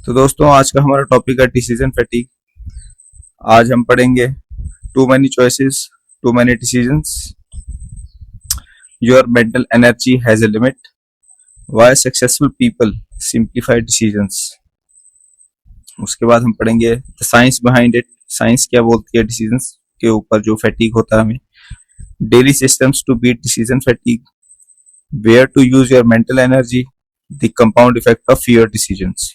तो दोस्तों आज का हमारा टॉपिक है डिसीजन फैटीग। आज हम पढ़ेंगे too many choices, too many decisions, your mental energy has a limit, why successful people simplify decisions. उसके बाद हम पढ़ेंगे the science behind it, science क्या बोलती है डिसीजंस के ऊपर जो फैटीग होता है हमें, daily systems to beat decision fatigue, where to use your mental energy, the compound effect of your decisions,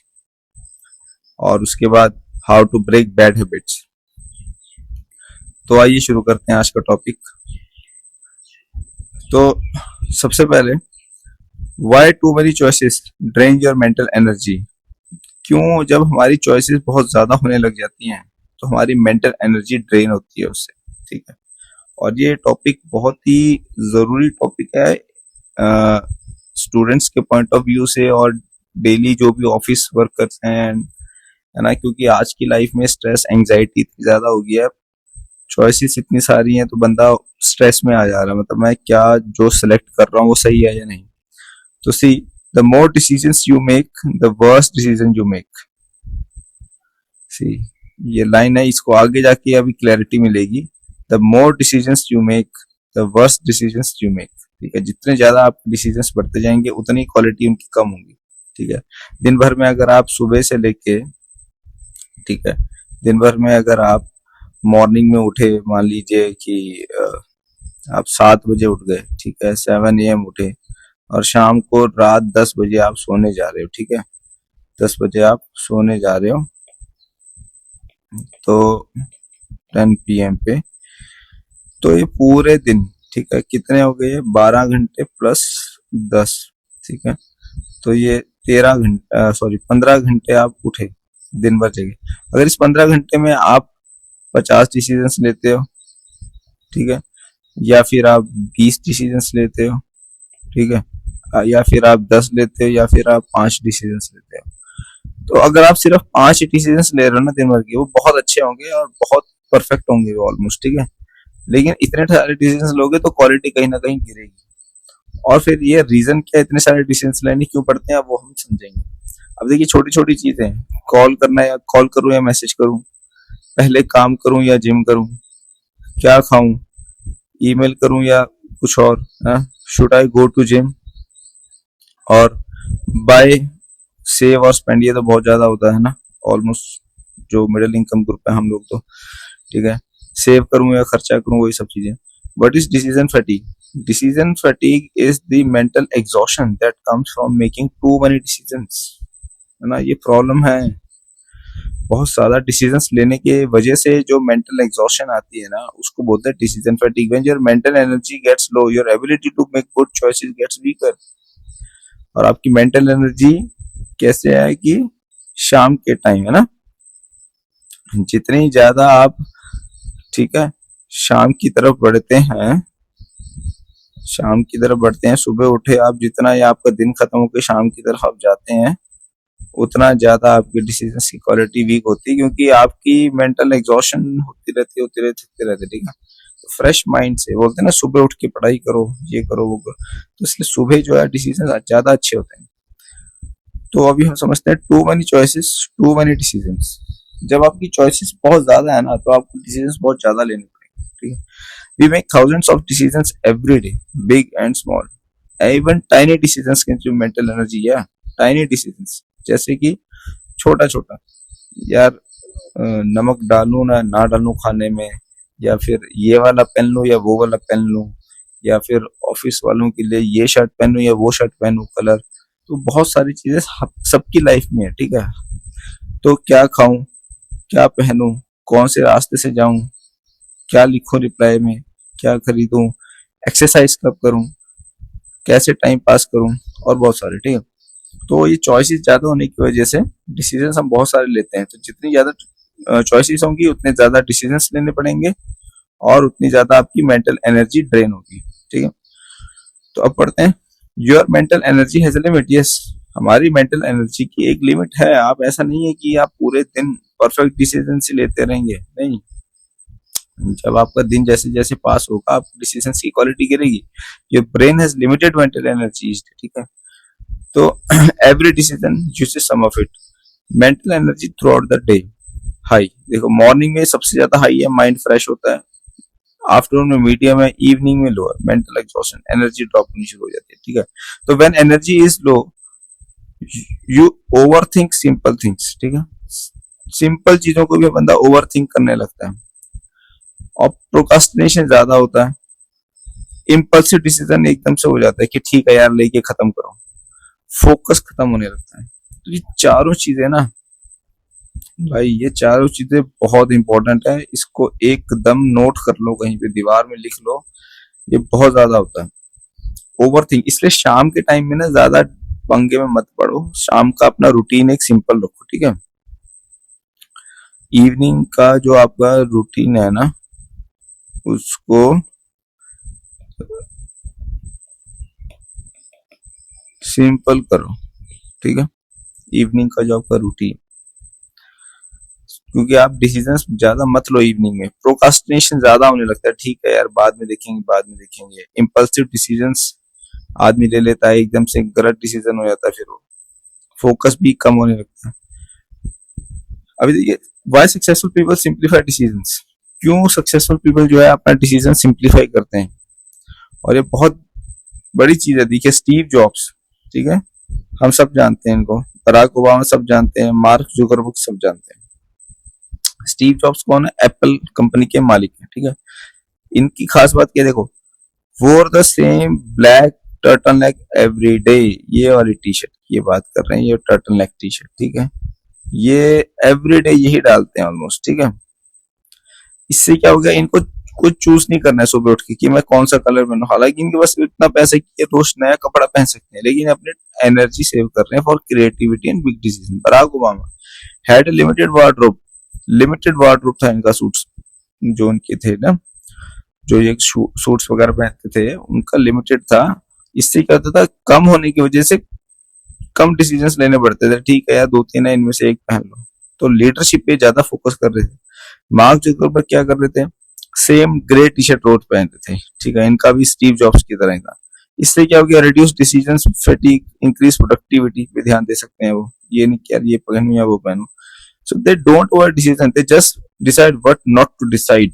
और उसके बाद how to break bad habits. तो आइए शुरू करते हैं आज का टॉपिक। तो सबसे पहले why too many choices drain your mental energy. क्यों जब हमारी चॉइसेस बहुत ज्यादा होने लग जाती हैं तो हमारी मेंटल एनर्जी ड्रेन होती है उससे, ठीक है। और ये टॉपिक बहुत ही जरूरी टॉपिक है स्टूडेंट्स के पॉइंट ऑफ व्यू से और डेली जो भी ऑफिस वर्कर्स हैं, है ना, क्योंकि आज की लाइफ में स्ट्रेस एंजाइटी इतनी ज्यादा हो गया है, चॉइसेस इतनी सारी हैं तो बंदा स्ट्रेस में आ जा रहा है, मतलब मैं क्या जो सिलेक्ट कर रहा हूँ वो सही है या नहीं। तो see the more decisions you make the worst decision you make. See ये लाइन है, इसको आगे जाके अभी क्लैरिटी मिलेगी। The more decisions you make the worst decisions you make, ठीक है। जितने ज्यादा आप डिसीजंस बढ़ते जाएंगे उतनी क्वालिटी उनकी कम होगी, ठीक है। दिन भर में अगर आप सुबह से लेके, ठीक है, दिन भर में अगर आप मॉर्निंग में उठे, मान लीजिए कि आप 7 बजे उठ गए, ठीक है, 7 AM उठे और शाम को रात 10 बजे आप सोने जा रहे हो, ठीक है, 10 बजे आप सोने जा रहे हो, तो 10 PM पे, तो ये पूरे दिन, ठीक है, कितने हो गए, 12 घंटे प्लस 10, ठीक है, तो ये 15 घंटे आप उठे, दिन भर जगह। अगर इस 15 घंटे में आप 50 डिसीजंस लेते हो, ठीक है, या फिर आप 20 डिसीजंस लेते हो, ठीक है, या फिर आप 10 लेते हो, या फिर आप 5 डिसीजंस लेते हो, तो अगर आप सिर्फ 5 डिसीजंस ले रहे हो ना दिन भर के, वो बहुत अच्छे होंगे और बहुत परफेक्ट होंगे ऑलमोस्ट, ठीक है। लेकिन इतने सारे डिसीजंस लोगे तो क्वालिटी कहीं ना कहीं गिरेगी। और फिर ये रीजन क्या इतने सारे डिसीजंस लेने क्यों पड़ते हैं वो हम समझेंगे। अब देखिए छोटी छोटी चीजें, कॉल करना, या कॉल करूं या मैसेज करूं, पहले काम करूं या जिम करूं, क्या खाऊं, ईमेल करूं या कुछ और, should I go to gym, और बाय सेव और स्पेंड, ये तो बहुत ज्यादा होता है ना, ऑलमोस्ट जो मिडिल इनकम ग्रुप है हम लोग तो, ठीक है, सेव करूं या खर्चा करूं, वही सब चीजें। But is decision fatigue, decision fatigue is the mental exhaustion that comes from making too many decisions, है ना, ये प्रॉब्लम है। बहुत ज्यादा डिसीजंस लेने के वजह से जो मेंटल एग्जॉशन आती है ना, उसको बोलते हैं decision fatigue. When your mental energy gets low, your ability to make good choices gets weaker. और आपकी मेंटल एनर्जी कैसे है कि शाम के टाइम, है ना, जितनी ज्यादा आप, ठीक है, शाम की तरफ बढ़ते हैं, शाम की तरफ बढ़ते हैं, सुबह उठे आप जितना, या आपका दिन खत्म होकर शाम की तरफ आप जाते हैं, उतना ज्यादा आपकी डिसीजंस की क्वालिटी वीक होती है, क्योंकि आपकी मेंटल एग्जॉशन होती रहती, ठीक है। तो फ्रेश माइंड से बोलते हैं ना, सुबह उठ के पढ़ाई करो, ये करो वो करो, तो इसलिए सुबह जो है डिसीजन ज्यादा अच्छे होते हैं। तो अभी हम समझते हैं too many choices too many decisions. जब आपकी चॉइसेस बहुत ज्यादा है ना तो आपको डिसीजंस बहुत ज्यादा लेने पड़ेंगे, ठीक है। We make thousands of decisions every day, big and small, even tiny decisions consume mental energy, या टाइनी डिसीजंस, जैसे कि छोटा छोटा, यार नमक डालूं ना ना डालूं खाने में, या फिर ये वाला पहन लूं या वो वाला पहन लूं, या फिर ऑफिस वालों के लिए ये शर्ट पहनूं या वो शर्ट पहनूं कलर। तो बहुत सारी चीजें सबकी लाइफ में है, ठीक है। तो क्या खाऊं, क्या पहनूं, कौन से रास्ते से जाऊं, क्या लिखूं रिप्लाई में, क्या खरीदूं, एक्सरसाइज कब करूं, कैसे टाइम पास करूं, और बहुत सारे, ठीक है। तो ये चॉइसेस ज्यादा होने की वजह से डिसीजंस हम बहुत सारे लेते हैं, तो जितनी ज्यादा चॉइसेस होंगी उतने ज्यादा डिसीजंस लेने पड़ेंगे और उतनी ज्यादा आपकी मेंटल एनर्जी ड्रेन होगी, ठीक है। तो अब पढ़ते हैं, your mental energy has a limit. Yes, हमारी मेंटल एनर्जी की एक लिमिट है। आप ऐसा नहीं है कि आप पूरे दिन परफेक्ट डिसीजन से लेते रहेंगे, नहीं। जब आपका दिन जैसे जैसे पास होगा आप डिसीजन की क्वालिटी गिरेगी। Your brain has limited mental energy, ठीक है। तो every decision uses some of it, mental energy throughout the day high, देखो मॉर्निंग में सबसे ज्यादा हाई है, माइंड फ्रेश होता है, आफ्टरनून में मीडियम है, इवनिंग में लो है, मेंटल एग्जॉशन, एनर्जी ड्रॉप होनी शुरू हो जाती है, ठीक है। तो when energy is low you over think simple things, ठीक है, सिंपल चीजों को भी बंदा ओवर थिंक करने लगता है, और प्रोकास्टिनेशन ज्यादा होता है, इम्पल्सिव डिसीजन एकदम से हो जाता है कि ठीक है यार लेके खत्म करो, फोकस खत्म होने लगता है। तो ये चारों चीजें ना भाई, ये चारों चीजें बहुत इंपॉर्टेंट है, इसको एकदम नोट कर लो, कहीं पे दीवार में लिख लो, ये बहुत ज्यादा होता है ओवर थिंक। इसलिए शाम के टाइम में ना ज्यादा पंगे में मत पड़ो, शाम का अपना रूटीन एक सिंपल रखो, ठीक है। इवनिंग का जो आपका रूटीन है ना उसको सिंपल करो, ठीक है, इवनिंग का जो आपका रूटीन, क्योंकि आप डिसीजंस ज्यादा मत लो इवनिंग में, प्रोकास्टिनेशन ज्यादा होने लगता है, ठीक है यार बाद में देखेंगे बाद में देखेंगे, इम्पल्सिव डिसीजंस आदमी ले लेता है, एकदम से गलत डिसीजन हो जाता है, फिर वो फोकस भी कम होने लगता है। अभी देखिए why successful people simplify decisions, क्यों सक्सेसफुल पीपल जो है अपना डिसीजन सिंप्लीफाई करते हैं, और ये बहुत बड़ी चीज है। देखिए स्टीव जॉब्स, ठीक है, हम सब जानते हैं इनको, बराक ओबामा सब जानते हैं, मार्क जुकरबर्ग सब जानते हैं। स्टीव जॉब्स कौन है? एप्पल कंपनी के मालिक है, ठीक है। इनकी खास बात क्या, देखो वोर the same black turtle neck every day, ये वाली टी शर्ट की बात कर रहे हैं, ये टर्टल नेक टी शर्ट, ठीक है, ये एवरी डे यही डालते हैं ऑलमोस्ट, ठीक है। इससे क्या हो गया, इनको कुछ चूज नहीं करना है सुबह उठ के कि मैं कौन सा कलर पहनूं, हालांकि इनके पास इतना पैसा कि ये रोज नया कपड़ा पहन सकते हैं, लेकिन अपने एनर्जी सेव कर रहे हैं for creativity and big decision. Barack Obama had limited wardrobe था इनका, सूट्स जो उनके थे ना, जो ये सूट्स वगैरह पहनते थे उनका लिमिटेड था। इससे क्या होता था, कम होने की वजह से कम डिसीजंस लेने पड़ते थे, ठीक है यार दो तीन है इनमें से एक पहन लो, तो लीडरशिप पे ज्यादा फोकस कर रहे थे। मार्क जुकरबर्ग क्या कर रहे थे, सेम ग्रे टी शर्ट रोज पहनते थे, ठीक है, इनका भी स्टीव जॉब्स की तरह ही था। इससे क्या हो गया, reduce decision fatigue, increase productivity पे ध्यान दे सकते हैं वो, ये नहीं कि यार ये पहनूं या वो पहनूं। So they don't over decision, they just decide what not to decide,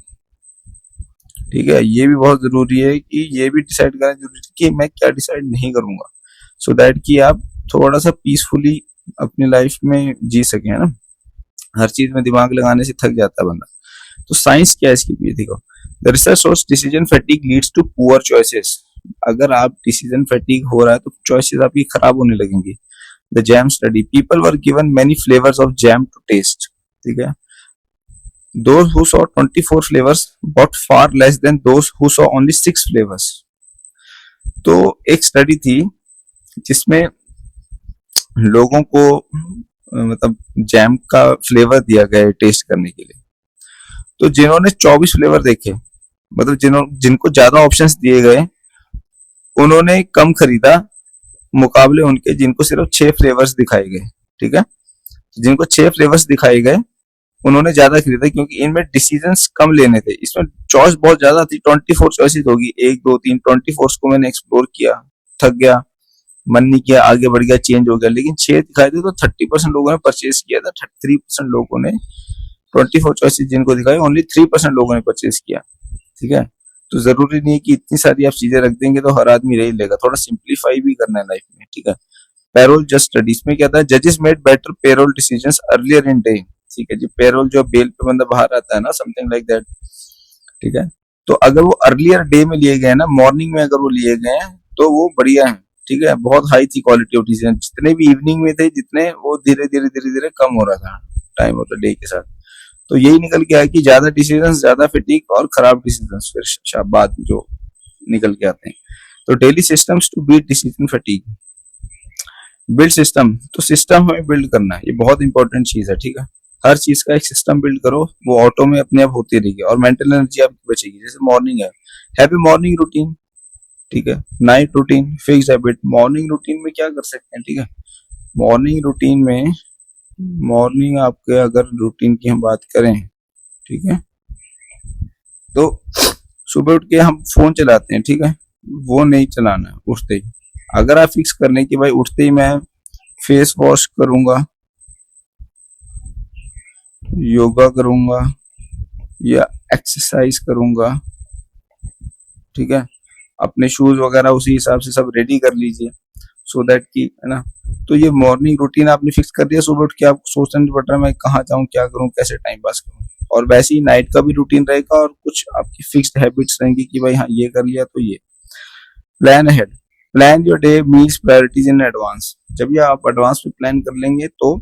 ठीक है। ये भी बहुत जरूरी है कि ये भी डिसाइड करना जरूरी है कि मैं क्या डिसाइड नहीं करूंगा, सो दैट कि आप थोड़ा सा पीसफुली अपनी लाइफ में जी सके, है ना। हर चीज में दिमाग लगाने से थक जाता है बंदा। तो साइंस क्या है इसके पीछे, देखो the research shows decision fatigue leads to poor choices, अगर आप डिसीजन फैटिग हो रहा है तो चॉइसेस आपकी खराब होने लगेंगी। The jam study, people were given many flavours of jam to taste, ठीक है, those who saw 24 flavors bought far less than those who saw only 6 flavors। तो एक स्टडी थी जिसमें लोगों को मतलब जैम का फ्लेवर दिया गया टेस्ट करने के लिए, तो जिन्होंने 24 फ्लेवर देखे, मतलब जिनको ज्यादा ऑप्शंस दिए गए, उन्होंने कम खरीदा मुकाबले उनके जिनको सिर्फ 6 फ्लेवर्स दिखाए गए, ठीक है। जिनको 6 फ्लेवर्स दिखाए गए उन्होंने ज्यादा खरीदा, क्योंकि इनमें डिसीजंस कम लेने थे, इसमें चॉइस बहुत ज्यादा थी, 24 चॉइसेस होगी, 1 2 3 24 को मैंने एक्सप्लोर किया, थक गया, मन नहीं किया, आगे बढ़ गया, चेंज हो गया, लेकिन 6 दिखाए थे तो 30% लोगों ने परचेज किया था, 33% लोगों ने 24 चॉइसेस जिनको दिखाई ओनली 3% लोगों ने परचेज किया, ठीक है। तो जरूरी नहीं है कि इतनी सारी आप चीजें रख देंगे तो हर आदमी रह लेगा, थोड़ा सिंप्लीफाई भी करना है लाइफ में, ठीक है। पेरोल जस्ट स्टडीज में क्या था, जजेस made better payroll decisions earlier in day, ठीक है जी, पेरोल जो बेल पे बंदा बाहर आता है ना, समथिंग लाइक दैट, ठीक है। तो अगर वो अर्लियर डे में लिए गए ना, मॉर्निंग में अगर वो लिए गए तो वो बढ़िया है, ठीक है, बहुत हाई थी क्वालिटी ऑफ डिसीजन। जितने भी इवनिंग में थे जितने, वो धीरे धीरे धीरे धीरे कम हो रहा था टाइम ऑफ द डे के साथ। तो यही निकल के आया कि ज्यादा डिसीजन ज्यादा फिटिक और खराब डिसीजन फिर बाद में जो निकल के आते हैं। तो daily systems to beat decision fatigue, build system, तो सिस्टम हमें बिल्ड करना है, ये बहुत इंपॉर्टेंट चीज है, ठीक है। हर चीज का एक सिस्टम बिल्ड करो, वो ऑटो में अपने आप होती रहेगी और मेंटल एनर्जी आपकी बचेगी। जैसे मॉर्निंग है, हैवी मॉर्निंग रूटीन, ठीक है, night routine, fixed habit. Morning routine में क्या कर सकते हैं, ठीक है, मॉर्निंग रूटीन में, मॉर्निंग आपके अगर रूटीन की हम बात करें, ठीक है, तो सुबह उठ के हम फोन चलाते हैं, ठीक है, वो नहीं चलाना है उठते ही। अगर आप फिक्स कर लें कि भाई उठते ही मैं फेस वॉश करूंगा, योगा करूंगा या एक्सरसाइज करूंगा, ठीक है। अपने शूज वगैरह उसी हिसाब से सब रेडी कर लीजिए, सो दैट कि, है ना। तो ये मॉर्निंग रूटीन आपने फिक्स कर दिया, सुबह उठ के आपको सोचना नहीं पड़ रहा मैं कहाँ जाऊँ, क्या करूँ, कैसे टाइम पास करूँ। और वैसे ही नाइट का भी रूटीन रहेगा और कुछ आपकी फिक्स्ड हैबिट्स रहेंगी कि भाई हाँ ये कर लिया तो ये। Plan ahead, plan your day means priorities in advance. जब ये आप एडवांस में प्लान कर लेंगे तो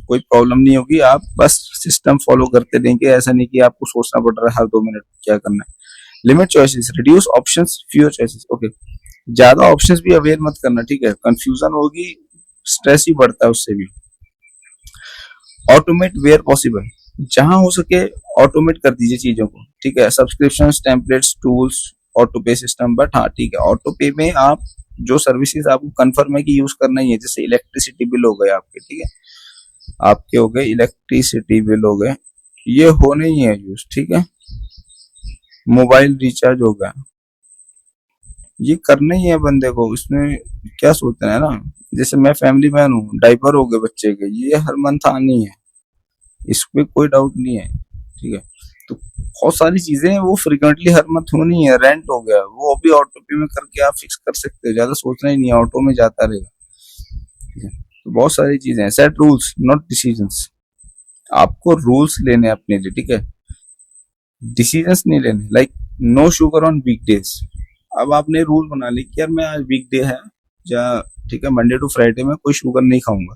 कोई प्रॉब्लम नहीं होगी, आप बस सिस्टम फॉलो करते रहेंगे। ऐसा नहीं कि आपको सोचना पड़ रहा है हर 2 मिनट क्या करना है। Limit choices, reduce options, fewer choices. Okay, ज्यादा ऑप्शंस भी अवेयर मत करना, ठीक है। कंफ्यूजन होगी, स्ट्रेस ही बढ़ता है उससे भी। ऑटोमेट वेयर पॉसिबल, जहां हो सके ऑटोमेट कर दीजिए चीजों को, ठीक है। सब्सक्रिप्शन, टेम्पलेट्स, टूल्स, ऑटो पे सिस्टम। बट हाँ ठीक है, ऑटो पे में आप जो सर्विसेज आपको कंफर्म है कि यूज करना ही है, जैसे इलेक्ट्रिसिटी बिल हो गए आपके, ठीक है, आपके हो गए इलेक्ट्रिसिटी बिल हो गए, ये होने ही है यूज, ठीक है। मोबाइल रिचार्ज हो गया, ये करना ही है बंदे को, इसमें क्या सोचना है ना। जैसे मैं फैमिली मैन हूँ, डायपर हो गए बच्चे के, ये हर मंथ आनी है, इस पे कोई डाउट नहीं है, ठीक है। तो बहुत सारी चीजें हैं वो फ्रिक्वेंटली हर मंथ होनी है। रेंट हो गया, वो भी ऑटो पे में करके आप फिक्स कर सकते हो, ज्यादा सोचना ही नहीं है, ऑटो में जाता रहेगा, ठीक है। तो बहुत सारी चीजें हैं। सेट रूल्स नॉट डिसीजंस, आपको रूल्स लेने हैं अपने लिए, ठीक है, डिसीजंस नहीं लेने। Like no sugar on weekdays, अब आपने रूल बना ली कि यार मैं आज वीकडे है या, ठीक है, मंडे टू फ्राइडे में कोई शुगर नहीं खाऊंगा,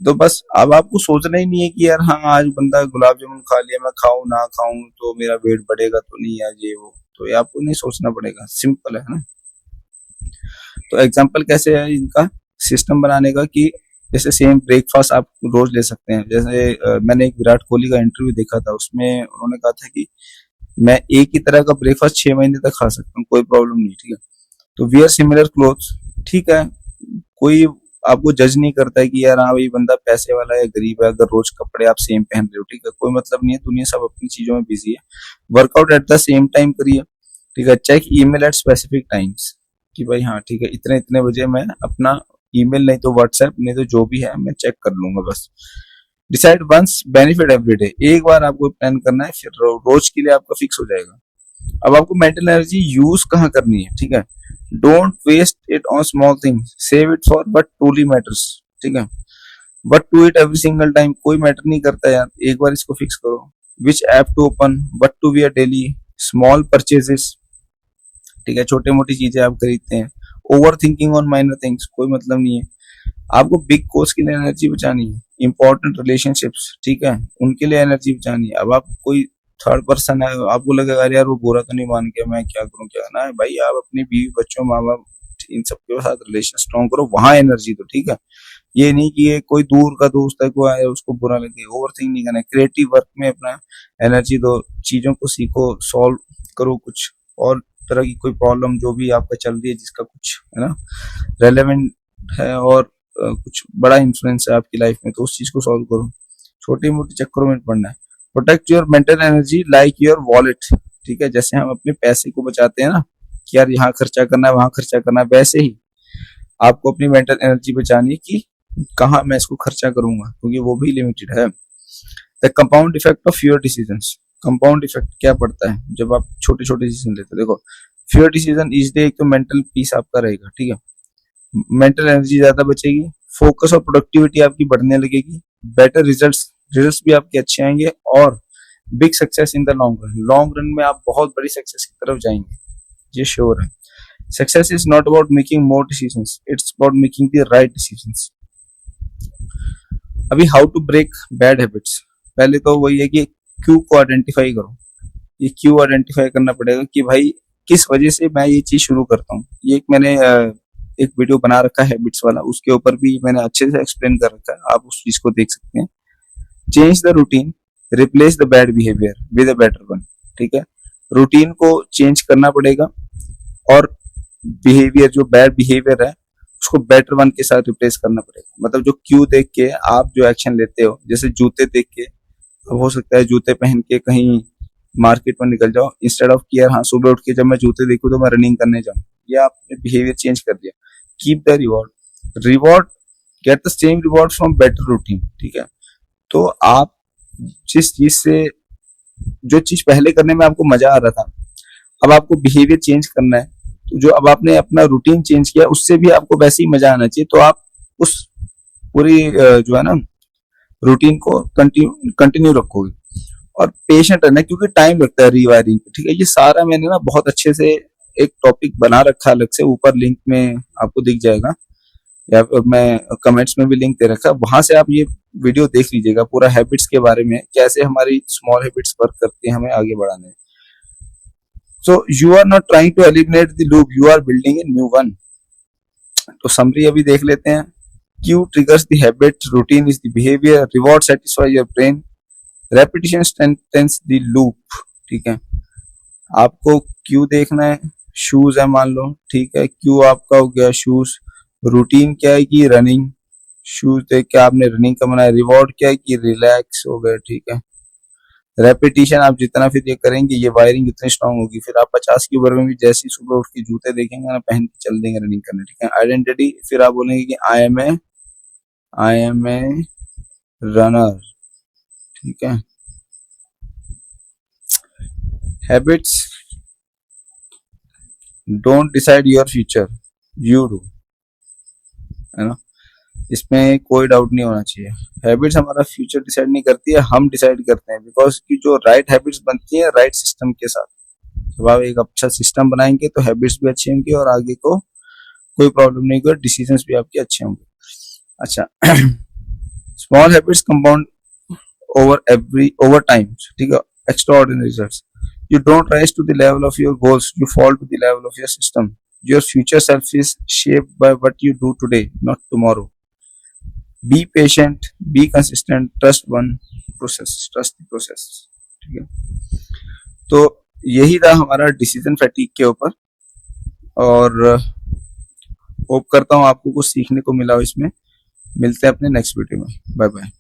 तो बस अब आपको सोचना ही नहीं है कि यार हाँ आज बंदा गुलाब जामुन खा लिया, मैं खाऊं ना खाऊं तो मेरा वेट बढ़ेगा तो नहीं, आज ये वो, तो ये आपको नहीं सोचना पड़ेगा, सिंपल है ना। तो एग्जाम्पल कैसे है इनका सिस्टम बनाने का कि जैसे सेम ब्रेकफास्ट आप रोज ले सकते हैं। जैसे मैंने एक विराट कोहली का इंटरव्यू देखा था, उसमें उन्होंने कहा था कि मैं एक ही तरह का ब्रेकफास्ट 6 महीने तक खा सकता हूँ, कोई प्रॉब्लम नहीं, ठीक है। तो वियर सिमिलर क्लोथ्स, ठीक है, कोई आपको जज नहीं करता है कि यार हाँ भाई बंदा पैसे वाला है या गरीब है, अगर रोज कपड़े आप सेम पहन रहे हो, ठीक है, कोई मतलब नहीं है, दुनिया सब अपनी चीजों में बिजी है। Workout at the same time करिए, ठीक है। Check email at specific times, कि भाई हाँ ठीक है इतने इतने बजे मैं अपना ईमेल नहीं तो व्हाट्सएप नहीं तो जो भी है मैं चेक कर लूंगा बस। डिसाइड वंस बेनिफिट एवरीडे, एक बार आपको प्लान करना है, फिर रोज के लिए आपका फिक्स हो जाएगा। अब आपको मेंटल एनर्जी यूज कहाँ करनी है, ठीक है। Don't waste it on small things, save it for but truly matters, ठीक है। But to it every single time, कोई मैटर नहीं करता यार, एक बार इसको फिक्स करो। Which app to open, what to wear daily, small purchases, ठीक है, छोटे मोटी चीजें आप खरीदते हैं। Overthinking on minor things, कोई मतलब नहीं है। आपको बिग कोर्स के लिए एनर्जी बचानी है, इंपॉर्टेंट रिलेशनशिप्स, ठीक है, उनके लिए एनर्जी बचानी है। अब आप कोई थर्ड पर्सन है, आपको लगेगा यार वो बुरा तो नहीं मान गया, मैं क्या करूं क्या ना है, भाई आप अपनी बीवी बच्चों माँ बाप इन सबके साथ रिलेशन स्ट्रॉन्ग करो, वहां एनर्जी दो, ठीक है। ये नहीं कि ये कोई दूर का दोस्त है को आए उसको बुरा लगे, ओवर थिंक नहीं करना। क्रिएटिव वर्क में अपना एनर्जी दो, चीजों को सीखो, सॉल्व करो कुछ और तरह की कोई प्रॉब्लम जो भी आपका चल रही है, जिसका कुछ है ना रेलेवेंट है और कुछ बड़ा इन्फ्लुएंस है आपकी लाइफ में, तो उस चीज को सॉल्व करो, छोटी मोटी चक्करों में पड़ना है। Protect your mental energy like your wallet, ठीक है। जैसे हम अपने पैसे को बचाते हैं ना कि यार यहाँ खर्चा करना है वहां खर्चा करना है, वैसे ही आपको अपनी मेंटल एनर्जी बचानी है कि कहाँ मैं इसको खर्चा करूंगा, क्योंकि वो भी लिमिटेड है। The compound effect of fewer decisions, compound effect क्या पड़ता है जब आप छोटे छोटे डिसीजन लेते हो। देखो फ्यूअर डिसीजन इज एक तो मेंटल पीस आपका रहेगा, ठीक है, मेंटल एनर्जी ज्यादा बचेगी, फोकस और प्रोडक्टिविटी आपकी बढ़ने लगेगी, बेटर रिजल्ट्स, रिजल्ट्स भी आपके अच्छे आएंगे, और big success in the long run में आप बहुत बड़ी सक्सेस की तरफ जाएंगे, ये श्योर है। Success is not about making more decisions, it's about making the right decisions. अभी how to break bad habits, पहले तो वही है कि क्यू को आइडेंटिफाई करो। ये क्यू आइडेंटिफाई करना पड़ेगा कि भाई किस वजह से मैं ये चीज शुरू करता हूँ। ये एक मैंने एक वीडियो बना रखा है हैबिट्स वाला, उसके ऊपर भी मैंने अच्छे से एक्सप्लेन कर रखा है, आप उस चीज को देख सकते हैं। Change the routine, replace the bad behaviour with a better one, ठीक है। रूटीन को चेंज करना पड़ेगा और बिहेवियर जो बैड बिहेवियर है उसको बेटर वन के साथ रिप्लेस करना पड़ेगा। मतलब जो क्यू देख के आप जो एक्शन लेते हो, जैसे जूते देख के, अब हो सकता है जूते पहन के कहीं मार्केट में निकल जाओ, इंस्टेड ऑफ कि यार हाँ सुबह उठ के जब मैं जूते देखूं तो मैं रनिंग करने जाऊं, ये आपने बिहेवियर चेंज कर दिया। Keep the reward, reward, get the same reward from better routine, ठीक है। तो आप जिस चीज से, जो चीज पहले करने में आपको मजा आ रहा था, अब आपको बिहेवियर चेंज करना है, तो जो अब आपने अपना रूटीन चेंज किया उससे भी आपको वैसे ही मजा आना चाहिए, तो आप उस पूरी जो है ना रूटीन को कंटिन्यू रखोगे। और पेशेंट रहना, क्योंकि टाइम लगता है रीवायरिंग, ठीक है। ये सारा मैंने ना बहुत अच्छे से एक टॉपिक बना रखा है अलग से, ऊपर लिंक में आपको दिख जाएगा, या फिर मैं कमेंट्स में भी लिंक दे रखा है, वहां से आप ये वीडियो देख लीजिएगा पूरा हैबिट्स के बारे में, कैसे हमारी स्मॉल हैबिट्स वर्क करती है हमें आगे बढ़ाने। So you are not trying to eliminate the loop, you are building a new one. तो समरी अभी देख लेते हैं। Cue triggers the habit, routine is the behaviour, reward satisfy your brain, repetition strengthens the loop. ठीक है, आपको Q देखना है, शूज है मान लो, ठीक है, क्यू आपका हो गया शूज। रूटीन क्या है कि रनिंग, शूज देख के आपने रनिंग का बनाया। रिवॉर्ड क्या है कि रिलैक्स हो गए, ठीक है। रेपिटेशन, आप जितना फिर ये करेंगे ये वायरिंग उतनी स्ट्रांग होगी, फिर आप 50 की उम्र में भी जैसे ही सुबह उठ के जूते देखेंगे ना, पहन के चल देंगे रनिंग करने, ठीक है। आइडेंटिटी, फिर आप बोलेंगे कि आई एम ए रनर, ठीक है। Habits don't decide your future, you do, है ना, इसमें कोई डाउट नहीं होना चाहिए। हैबिट्स हमारा फ्यूचर डिसाइड नहीं करती है, हम डिसाइड करते हैं, बिकॉज की जो राइट हैबिट्स बनती है राइट सिस्टम के साथ। जब आप एक अच्छा सिस्टम बनाएंगे तो हैबिट्स भी अच्छी होंगी और आगे को कोई प्रॉब्लम नहीं होगी, डिसीजंस भी आपके अच्छे होंगे। अच्छा, small habits compound over time, ठीक है, extraordinary results. You don't rise to the level of your goals, you fall to the level of your system. Your future self is shaped by what you do today, not tomorrow. Be patient, be consistent, trust the process. ठीक है, तो यही था हमारा decision fatigue के ऊपर, और hope करता हूँ आपको कुछ सीखने को मिला हो इसमें। मिलते हैं अपने नेक्स्ट वीडियो में, बाय बाय।